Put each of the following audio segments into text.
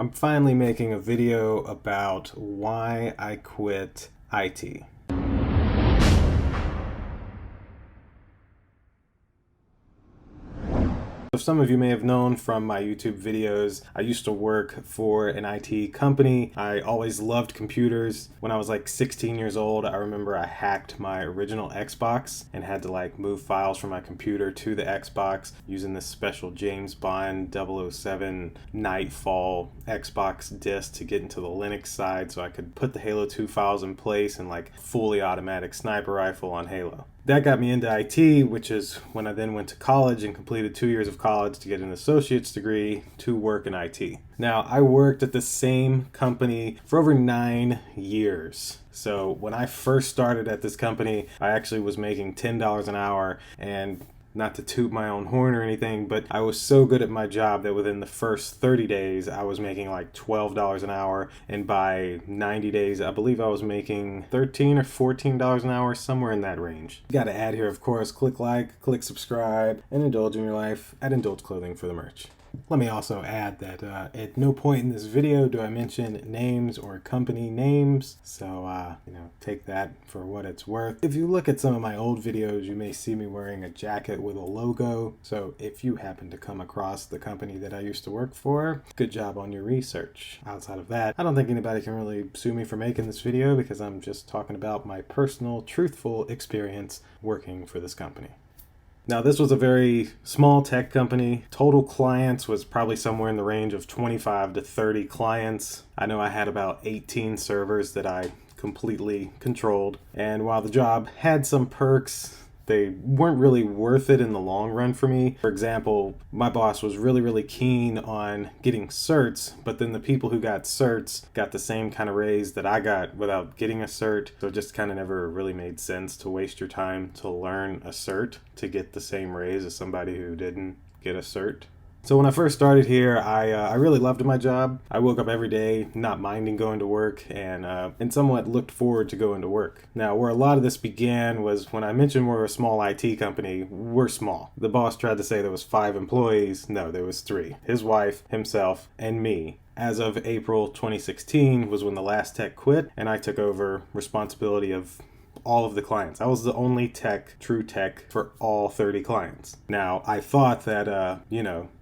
I'm finally making a video about why I quit IT. So some of you may have known from my YouTube videos, I used to work for an IT company. I always loved computers. When I was like 16 years old, I remember I hacked my original Xbox and had to move files from my computer to the Xbox using this special James Bond 007 Nightfall Xbox disk to get into the Linux side so I could put the Halo 2 files in place and fully automatic sniper rifle on Halo. That got me into IT, which is when I then went to college and completed 2 years of college to get an associate's degree to work in IT. Now, I worked at the same company for over 9 years. So when I first started at this company, I actually was making $10 an hour, and not to toot my own horn or anything, but I was so good at my job that within the first 30 days, I was making $12 an hour. And by 90 days, I believe I was making $13 or $14 an hour, somewhere in that range. You got to add here, of course, click like, click subscribe, and indulge in your life at Indulge Clothing for the merch. Let me also add that at no point in this video do I mention names or company names, so take that for what it's worth. If you look at some of my old videos, you may see me wearing a jacket with a logo, so if you happen to come across the company that I used to work for, good job on your research. Outside of that, I don't think anybody can really sue me for making this video because I'm just talking about my personal, truthful experience working for this company. Now, this was a very small tech company. Total clients was probably somewhere in the range of 25 to 30 clients. I know I had about 18 servers that I completely controlled. And while the job had some perks, they weren't really worth it in the long run for me. For example, my boss was really keen on getting certs, but then the people who got certs got the same kind of raise that I got without getting a cert. So it just kind of never really made sense to waste your time to learn a cert to get the same raise as somebody who didn't get a cert. So when I first started here, I really loved my job. I woke up every day not minding going to work and somewhat looked forward to going to work. Now, where a lot of this began was when I mentioned we're a small IT company. We're small. The boss tried to say there was 5 employees. No, there was 3. His wife, himself, and me. As of April 2016 was when the last tech quit, and I took over responsibility of all of the clients. I was the only true tech for all 30 clients. Now, I thought that,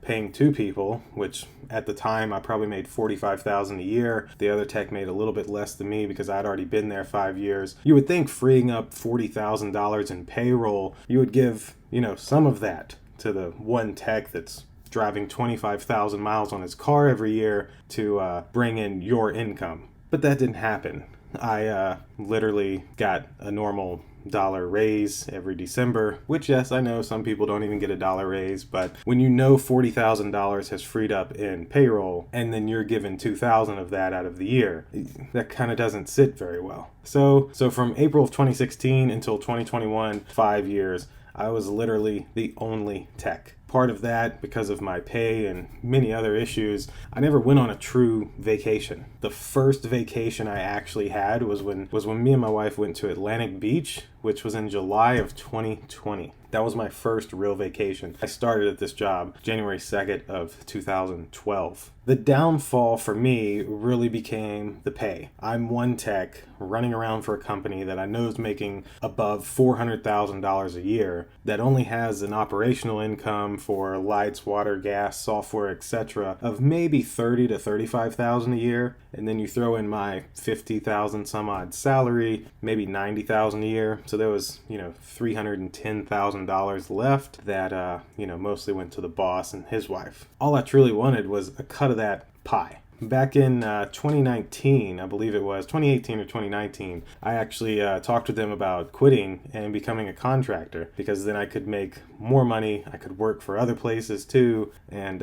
paying 2 people, which at the time I probably made $45,000 a year. The other tech made a little bit less than me because I'd already been there 5 years. You would think freeing up $40,000 in payroll, you would give, some of that to the one tech that's driving 25,000 miles on his car every year to bring in your income. But that didn't happen. I literally got a normal dollar raise every December, which, yes, I know some people don't even get a dollar raise, but when you know $40,000 has freed up in payroll and then you're given $2,000 of that out of the year, that kind of doesn't sit very well. So from April of 2016 until 2021, 5 years, I was literally the only tech. Part of that, because of my pay and many other issues, I never went on a true vacation. The first vacation I actually had was when me and my wife went to Atlantic Beach, which was in July of 2020. That was my first real vacation. I started at this job January 2nd of 2012. The downfall for me really became the pay. I'm one tech running around for a company that I know is making above $400,000 a year that only has an operational income for lights, water, gas, software, etc. of maybe $30,000 to $35,000 a year. And then you throw in my $50,000 some odd salary, maybe $90,000 a year. So there was, $310,000 left that, mostly went to the boss and his wife. All I truly wanted was a cut of that pie. Back in 2019, I believe it was, 2018 or 2019, I actually talked with them about quitting and becoming a contractor because then I could make more money, I could work for other places too, and,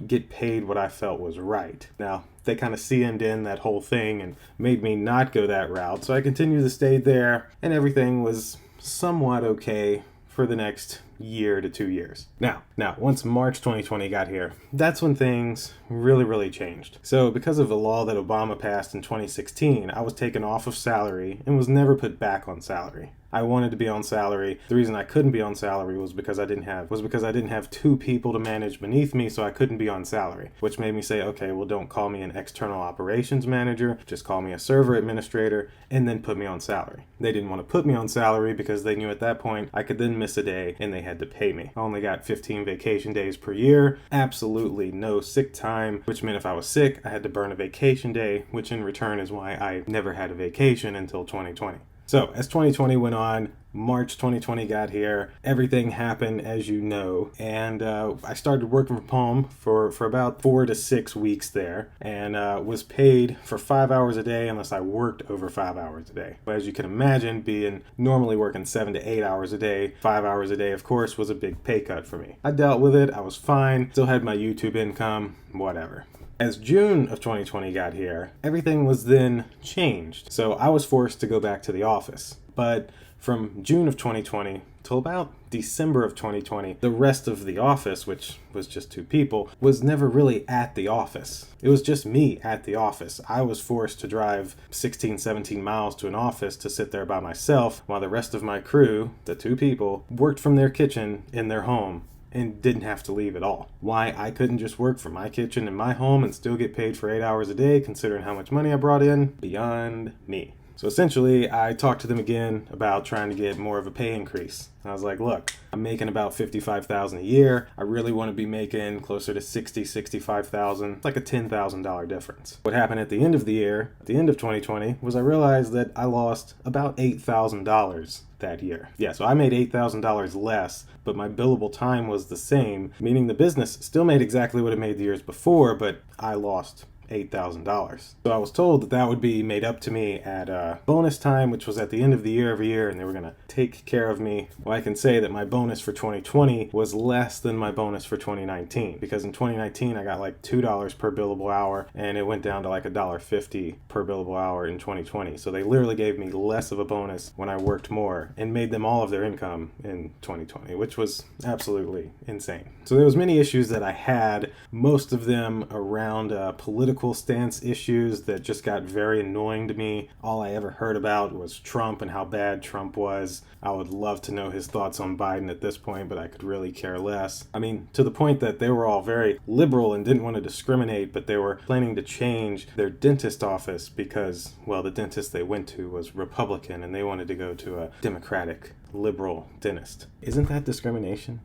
get paid what I felt was right. Now, they kind of CN'd in that whole thing and made me not go that route, so I continued to stay there, and everything was somewhat okay for the next year to 2 years. Now, once March 2020 got here, that's when things really changed. So because of the law that Obama passed in 2016, I was taken off of salary and was never put back on salary. I wanted to be on salary. The reason I couldn't be on salary was because I didn't have two people to manage beneath me, so I couldn't be on salary, which made me say, okay, well, don't call me an external operations manager, just call me a server administrator, and then put me on salary. They didn't want to put me on salary because they knew at that point I could then miss a day and they had to pay me. I only got 15 vacation days per year, absolutely no sick time, which meant if I was sick, I had to burn a vacation day, which in return is why I never had a vacation until 2020. So as 2020 went on, March 2020 got here, everything happened as you know, and I started working from home for about 4 to 6 weeks there, and was paid for 5 hours a day unless I worked over 5 hours a day. But as you can imagine, being normally working 7 to 8 hours a day, 5 hours a day of course was a big pay cut for me. I dealt with it, I was fine, still had my YouTube income, whatever. As June of 2020 got here, everything was then changed. So I was forced to go back to the office. But from June of 2020 till about December of 2020, the rest of the office, which was just 2 people, was never really at the office. It was just me at the office. I was forced to drive 16, 17 miles to an office to sit there by myself while the rest of my crew, the 2 people, worked from their kitchen in their home and didn't have to leave at all. Why I couldn't just work from my kitchen in my home and still get paid for 8 hours a day, considering how much money I brought in, beyond me. So essentially, I talked to them again about trying to get more of a pay increase. I was like, look, I'm making about $55,000 a year. I really want to be making closer to $65,000. It's like a $10,000 difference. What happened at the end of the year, at the end of 2020, was I realized that I lost about $8,000 that year. Yeah, so I made $8,000 less, but my billable time was the same, meaning the business still made exactly what it made the years before, but I lost $8,000. So I was told that that would be made up to me at bonus time, which was at the end of the year every year, and they were going to take care of me. Well, I can say that my bonus for 2020 was less than my bonus for 2019, because in 2019 I got like $2 per billable hour, and it went down to like $1.50 per billable hour in 2020. So they literally gave me less of a bonus when I worked more and made them all of their income in 2020, which was absolutely insane. So there was many issues that I had, most of them around political stance issues that just got very annoying to me. All I ever heard about was Trump and how bad Trump was. I would love to know his thoughts on Biden at this point, but I could really care less. I mean, to the point that they were all very liberal and didn't want to discriminate, but they were planning to change their dentist office because, well, the dentist they went to was Republican and they wanted to go to a Democratic, liberal dentist. Isn't that discrimination?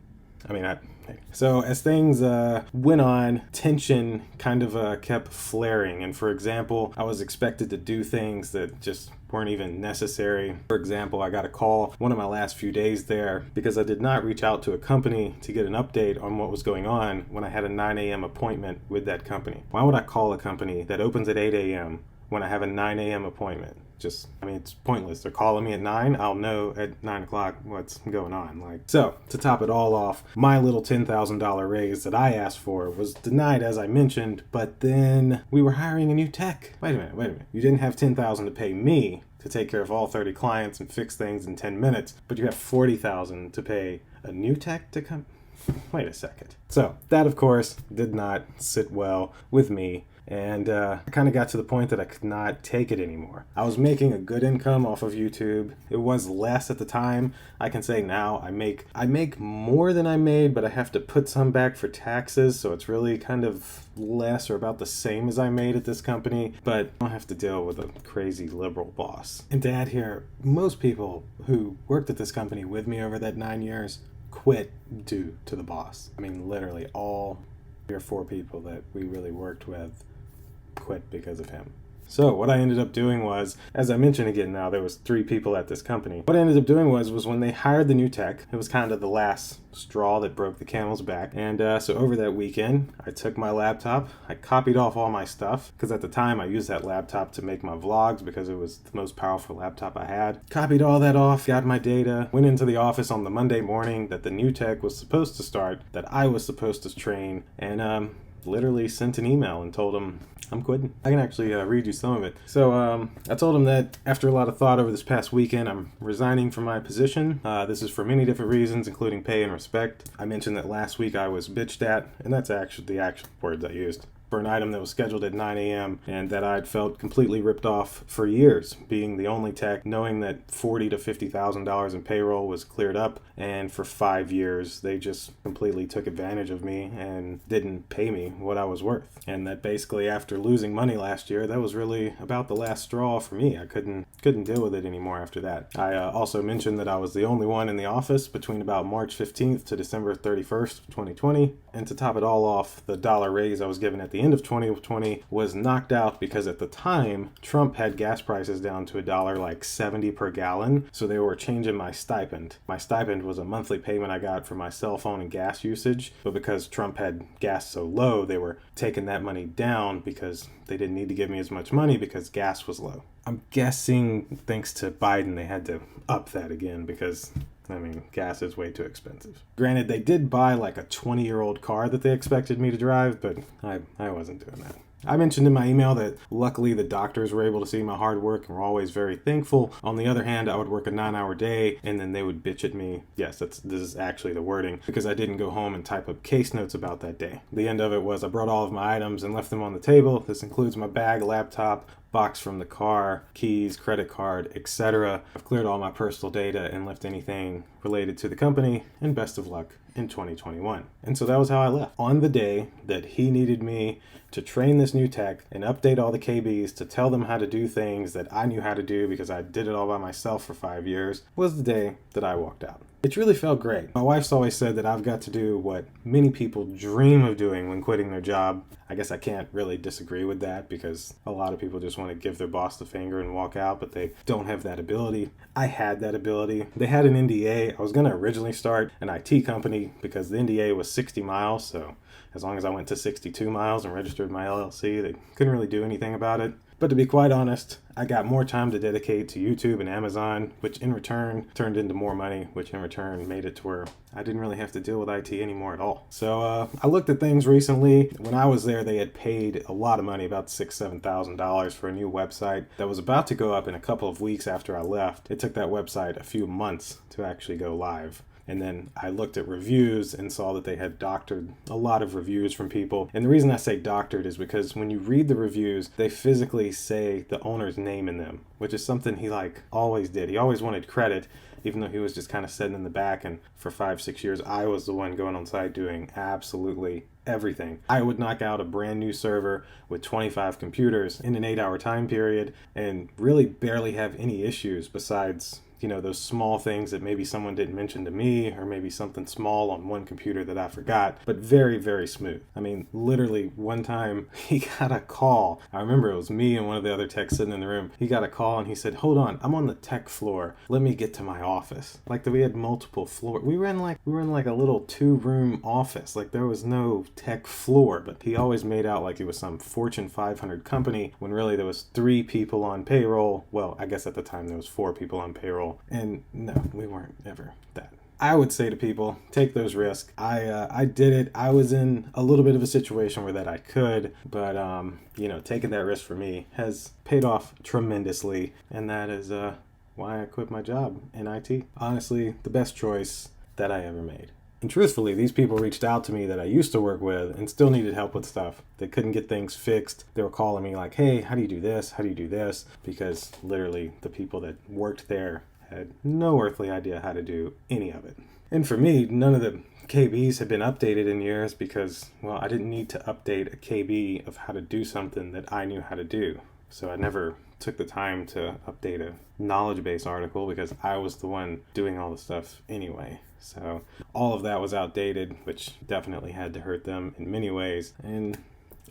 I mean, so as things went on, tension kind of kept flaring. And for example, I was expected to do things that just weren't even necessary. For example, I got a call one of my last few days there because I did not reach out to a company to get an update on what was going on when I had a 9 a.m. appointment with that company. Why would I call a company that opens at 8 a.m. when I have a 9 a.m. appointment? It's pointless. They're calling me at 9. I'll know at 9 o'clock what's going on. So, to top it all off, my little $10,000 raise that I asked for was denied, as I mentioned, but then we were hiring a new tech. Wait a minute. You didn't have $10,000 to pay me to take care of all 30 clients and fix things in 10 minutes, but you have $40,000 to pay a new tech to come? Wait a second. So, that, of course, did not sit well with me. And I kind of got to the point that I could not take it anymore. I was making a good income off of YouTube. It was less at the time. I can say now I make more than I made, but I have to put some back for taxes, so it's really kind of less or about the same as I made at this company, but I don't have to deal with a crazy liberal boss. And to add here, most people who worked at this company with me over that 9 years quit due to the boss. I mean, literally all 3 or 4 people that we really worked with quit because of him. So what I ended up doing was, as I mentioned again now, there was 3 people at this company. What I ended up doing was when they hired the new tech, it was kind of the last straw that broke the camel's back. And so over that weekend, I took my laptop, I copied off all my stuff, because at the time I used that laptop to make my vlogs because it was the most powerful laptop I had. Copied all that off, got my data, went into the office on the Monday morning that the new tech was supposed to start, that I was supposed to train, and literally sent an email and told him I'm quitting. I can actually read you some of it. So I told him that after a lot of thought over this past weekend, I'm resigning from my position. This is for many different reasons, including pay and respect. I mentioned that last week I was bitched at, and that's actually the actual words I used. for an item that was scheduled at 9 a.m. and that I'd felt completely ripped off for years, being the only tech, knowing that $40,000 to $50,000 in payroll was cleared up, and for 5 years they just completely took advantage of me and didn't pay me what I was worth. And that basically, after losing money last year, that was really about the last straw for me. I couldn't deal with it anymore after that. I also mentioned that I was the only one in the office between about March 15th to December 31st, 2020. And to top it all off, the dollar raise I was given at the end of 2020 was knocked out because at the time, Trump had gas prices down to $1.70 per gallon. So they were changing my stipend. My stipend was a monthly payment I got for my cell phone and gas usage. But because Trump had gas so low, they were taking that money down because they didn't need to give me as much money because gas was low. I'm guessing thanks to Biden, they had to up that again because, I mean, gas is way too expensive. Granted, they did buy like a 20-year-old car that they expected me to drive, but I wasn't doing that. I mentioned in my email that luckily the doctors were able to see my hard work and were always very thankful. On the other hand, I would work a 9-hour day and then they would bitch at me. Yes, this is actually the wording, because I didn't go home and type up case notes about that day. The end of it was I brought all of my items and left them on the table. This includes my bag, laptop, box from the car, keys, credit card, etc. I've cleared all my personal data and left anything related to the company, and best of luck in 2021. And so that was how I left. On the day that he needed me to train this new tech and update all the KBs to tell them how to do things that I knew how to do because I did it all by myself for 5 years, was the day that I walked out. It really felt great. My wife's always said that I've got to do what many people dream of doing when quitting their job. I guess I can't really disagree with that because a lot of people just want to give their boss the finger and walk out, but they don't have that ability. I had that ability. They had an NDA. I was going to originally start an IT company because the NDA was 60 miles, so as long as I went to 62 miles and registered my LLC, they couldn't really do anything about it. But to be quite honest, I got more time to dedicate to YouTube and Amazon, which in return turned into more money, which in return made it to where I didn't really have to deal with IT anymore at all. So I looked at things recently. When I was there, they had paid a lot of money, about $6,000, $7,000 for a new website that was about to go up in a couple of weeks after I left. It took that website a few months to actually go live. And then I looked at reviews and saw that they had doctored a lot of reviews from people. And the reason I say doctored is because when you read the reviews, they physically say the owner's name in them, which is something he always did. He always wanted credit, even though he was just kind of sitting in the back. And for 5-6 years, I was the one going on site doing absolutely everything. I would knock out a brand new server with 25 computers in an 8-hour time period and really barely have any issues besides those small things that maybe someone didn't mention to me, or maybe something small on one computer that I forgot, but very, very smooth. I mean, literally one time he got a call. I remember it was me and one of the other techs sitting in the room. He got a call and he said, "Hold on, I'm on the tech floor. Let me get to my office." We had multiple floors. We were in like a little 2-room office. There was no tech floor, but he always made out like it was some Fortune 500 company when really there was 3 people on payroll. Well, I guess at the time there was 4 people on payroll. And no, we weren't ever that. I would say to people, take those risks. I did it. I was in a little bit of a situation where that I could, but taking that risk for me has paid off tremendously, and that is why I quit my job in IT. Honestly, the best choice that I ever made. And truthfully, these people reached out to me that I used to work with and still needed help with stuff. They couldn't get things fixed. They were calling me like, "Hey, how do you do this? How do you do this?" Because literally the people that worked there had no earthly idea how to do any of it. And for me, none of the KBs had been updated in years because, well, I didn't need to update a KB of how to do something that I knew how to do. So I never took the time to update a knowledge base article because I was the one doing all the stuff anyway. So all of that was outdated, which definitely had to hurt them in many ways. And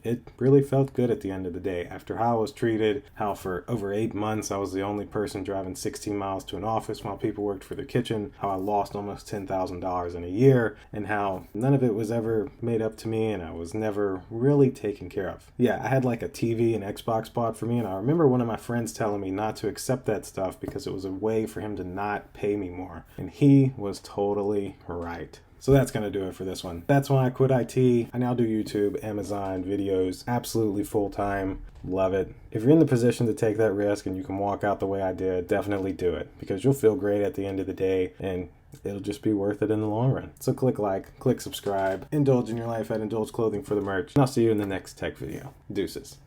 it really felt good at the end of the day after how I was treated, how for over 8 months I was the only person driving 16 miles to an office while people worked for their kitchen, how I lost almost $10,000 in a year, and how none of it was ever made up to me and I was never really taken care of. Yeah, I had a TV and Xbox bought for me, and I remember one of my friends telling me not to accept that stuff because it was a way for him to not pay me more. And he was totally right. So that's going to do it for this one. That's why I quit IT. I now do YouTube, Amazon, videos, absolutely full-time. Love it. If you're in the position to take that risk and you can walk out the way I did, definitely do it because you'll feel great at the end of the day and it'll just be worth it in the long run. So click like, click subscribe, indulge in your life at Indulge Clothing for the merch, and I'll see you in the next tech video. Deuces.